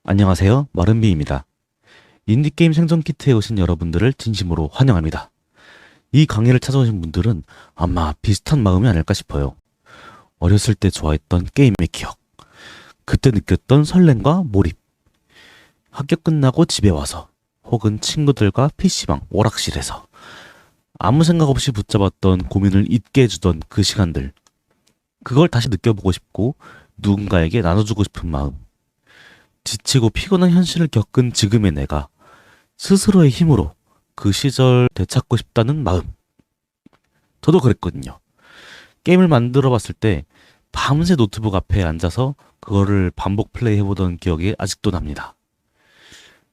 안녕하세요. 마른비입니다. 인디게임 생존 키트에 오신 여러분들을 진심으로 환영합니다. 이 강의를 찾아오신 분들은 아마 비슷한 마음이 아닐까 싶어요. 어렸을 때 좋아했던 게임의 기억, 그때 느꼈던 설렘과 몰입, 학교 끝나고 집에 와서 혹은 친구들과 PC방, 오락실에서 아무 생각 없이 붙잡았던 고민을 잊게 해주던 그 시간들, 그걸 다시 느껴보고 싶고 누군가에게 나눠주고 싶은 마음, 지치고 피곤한 현실을 겪은 지금의 내가 스스로의 힘으로 그 시절 되찾고 싶다는 마음. 저도 그랬거든요. 게임을 만들어 봤을 때 밤새 노트북 앞에 앉아서 그거를 반복 플레이 해보던 기억이 아직도 납니다.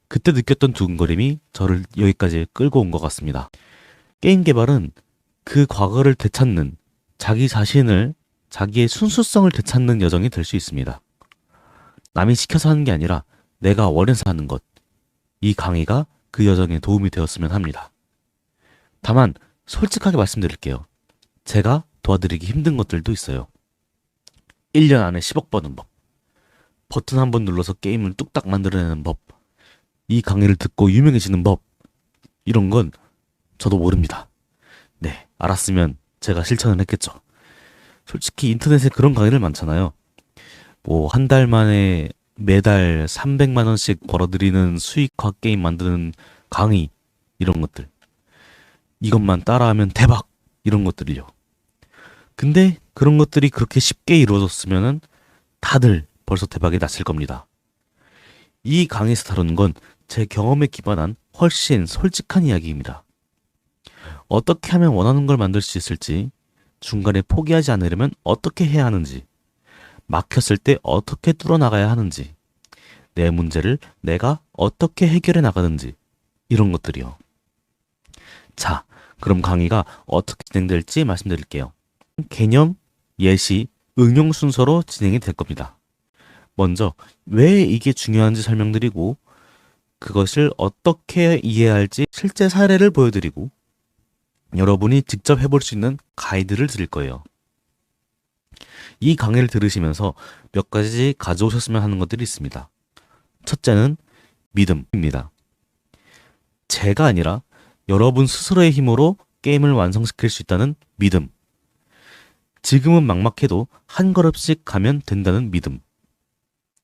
그때 느꼈던 두근거림이 저를 여기까지 끌고 온 것 같습니다. 게임 개발은 그 과거를 되찾는, 자기 자신을, 자기의 순수성을 되찾는 여정이 될 수 있습니다. 남이 시켜서 하는 게 아니라 내가 원해서 하는 것. 이 강의가 그 여정에 도움이 되었으면 합니다. 다만 솔직하게 말씀드릴게요. 제가 도와드리기 힘든 것들도 있어요. 1년 안에 10억 버는 법. 버튼 한 번 눌러서 게임을 뚝딱 만들어내는 법. 이 강의를 듣고 유명해지는 법. 이런 건 저도 모릅니다. 네, 알았으면 제가 실천을 했겠죠. 솔직히 인터넷에 그런 강의들 많잖아요. 뭐 한 달 만에 매달 300만 원씩 벌어들이는 수익화 게임 만드는 강의, 이런 것들. 이것만 따라하면 대박, 이런 것들이요. 근데 그런 것들이 그렇게 쉽게 이루어졌으면은 다들 벌써 대박이 났을 겁니다. 이 강의에서 다루는 건 제 경험에 기반한 훨씬 솔직한 이야기입니다. 어떻게 하면 원하는 걸 만들 수 있을지, 중간에 포기하지 않으려면 어떻게 해야 하는지, 막혔을 때 어떻게 뚫어나가야 하는지, 내 문제를 내가 어떻게 해결해 나가는지, 이런 것들이요. 자, 그럼 강의가 어떻게 진행될지 말씀드릴게요. 개념, 예시, 응용 순서로 진행이 될 겁니다. 먼저 왜 이게 중요한지 설명드리고, 그것을 어떻게 이해할지 실제 사례를 보여드리고, 여러분이 직접 해볼 수 있는 가이드를 드릴 거예요. 이 강의를 들으시면서 몇 가지 가져오셨으면 하는 것들이 있습니다. 첫째는 믿음입니다. 제가 아니라 여러분 스스로의 힘으로 게임을 완성시킬 수 있다는 믿음. 지금은 막막해도 한 걸음씩 가면 된다는 믿음.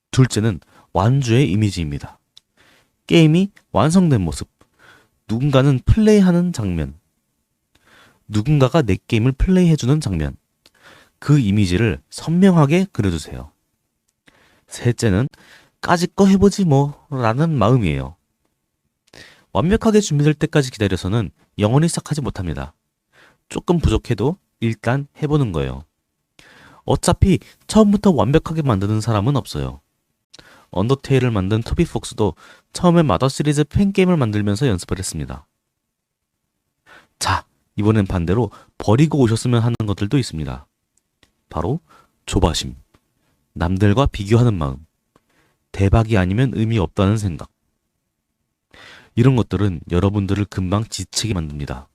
둘째는 완주의 이미지입니다. 게임이 완성된 모습. 누군가는 플레이하는 장면. 누군가가 내 게임을 플레이해주는 장면. 그 이미지를 선명하게 그려주세요. 셋째는 까짓 거 해보지 뭐 라는 마음이에요. 완벽하게 준비될 때까지 기다려서는 영원히 시작하지 못합니다. 조금 부족해도 일단 해보는 거예요. 어차피 처음부터 완벽하게 만드는 사람은 없어요. 언더테일을 만든 토비 폭스도 처음에 마더 시리즈 팬게임을 만들면서 연습을 했습니다. 자, 이번엔 반대로 버리고 오셨으면 하는 것들도 있습니다. 바로 조바심, 남들과 비교하는 마음, 대박이 아니면 의미 없다는 생각. 이런 것들은 여러분들을 금방 지치게 만듭니다.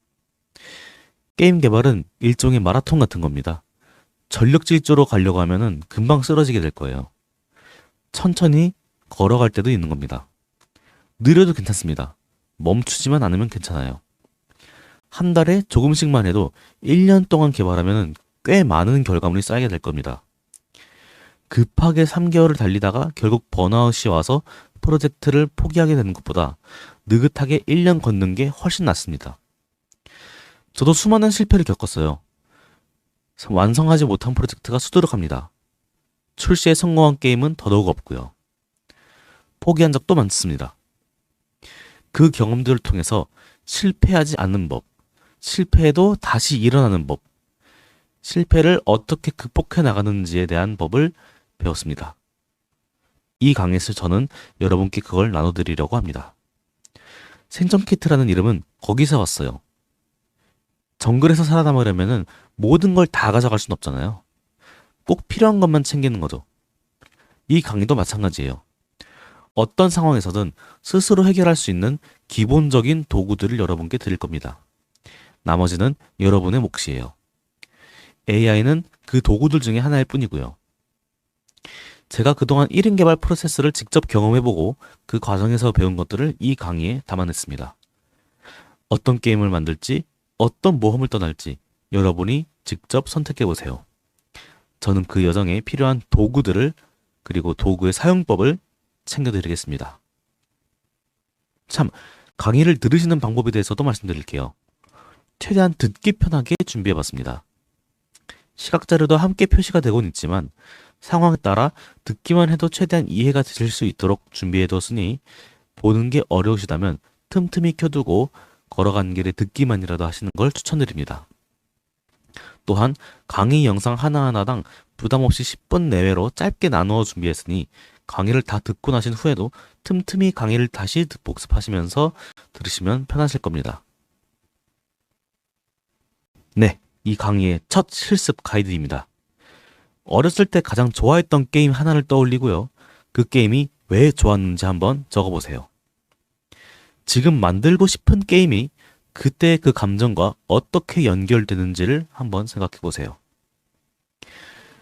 게임 개발은 일종의 마라톤 같은 겁니다. 전력질주로 가려고 하면은 금방 쓰러지게 될 거예요. 천천히 걸어갈 때도 있는 겁니다. 느려도 괜찮습니다. 멈추지만 않으면 괜찮아요. 한 달에 조금씩만 해도 1년 동안 개발하면 꽤 많은 결과물이 쌓이게 될 겁니다. 급하게 3개월을 달리다가 결국 번아웃이 와서 프로젝트를 포기하게 되는 것보다 느긋하게 1년 걷는 게 훨씬 낫습니다. 저도 수많은 실패를 겪었어요. 완성하지 못한 프로젝트가 수두룩합니다. 출시에 성공한 게임은 더더욱 없고요. 포기한 적도 많습니다. 그 경험들을 통해서 실패하지 않는 법, 실패해도 다시 일어나는 법, 실패를 어떻게 극복해 나가는지에 대한 법을 배웠습니다. 이 강의에서 저는 여러분께 그걸 나눠드리려고 합니다. 생존 키트라는 이름은 거기서 왔어요. 정글에서 살아남으려면 모든 걸 다 가져갈 순 없잖아요. 꼭 필요한 것만 챙기는 거죠. 이 강의도 마찬가지예요. 어떤 상황에서든 스스로 해결할 수 있는 기본적인 도구들을 여러분께 드릴 겁니다. 나머지는 여러분의 몫이에요. AI는 그 도구들 중에 하나일 뿐이고요. 제가 그동안 1인 개발 프로세스를 직접 경험해보고 그 과정에서 배운 것들을 이 강의에 담아냈습니다. 어떤 게임을 만들지, 어떤 모험을 떠날지 여러분이 직접 선택해보세요. 저는 그 여정에 필요한 도구들을 그리고 도구의 사용법을 챙겨드리겠습니다. 참, 강의를 들으시는 방법에 대해서도 말씀드릴게요. 최대한 듣기 편하게 준비해봤습니다. 시각 자료도 함께 표시가 되곤 있지만 상황에 따라 듣기만 해도 최대한 이해가 되실 수 있도록 준비해뒀으니 보는 게 어려우시다면 틈틈이 켜두고 걸어가는 길에 듣기만이라도 하시는 걸 추천드립니다. 또한 강의 영상 하나하나당 부담없이 10분 내외로 짧게 나누어 준비했으니 강의를 다 듣고 나신 후에도 틈틈이 강의를 다시 복습하시면서 들으시면 편하실 겁니다. 네, 이 강의의 첫 실습 가이드입니다. 어렸을 때 가장 좋아했던 게임 하나를 떠올리고요. 그 게임이 왜 좋았는지 한번 적어보세요. 지금 만들고 싶은 게임이 그때 그 감정과 어떻게 연결되는지를 한번 생각해 보세요.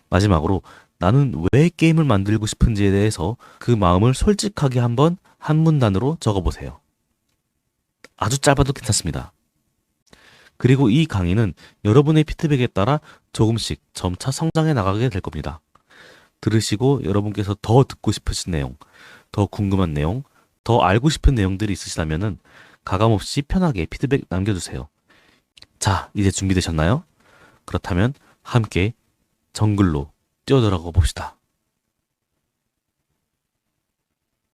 마지막으로 나는 왜 게임을 만들고 싶은지에 대해서 그 마음을 솔직하게 한번 한 문단으로 적어보세요. 아주 짧아도 괜찮습니다. 그리고 이 강의는 여러분의 피드백에 따라 조금씩 점차 성장해 나가게 될 겁니다. 들으시고 여러분께서 더 듣고 싶으신 내용, 더 궁금한 내용, 더 알고 싶은 내용들이 있으시다면 가감없이 편하게 피드백 남겨주세요. 자, 이제 준비되셨나요? 그렇다면 함께 정글로 뛰어들어가 봅시다.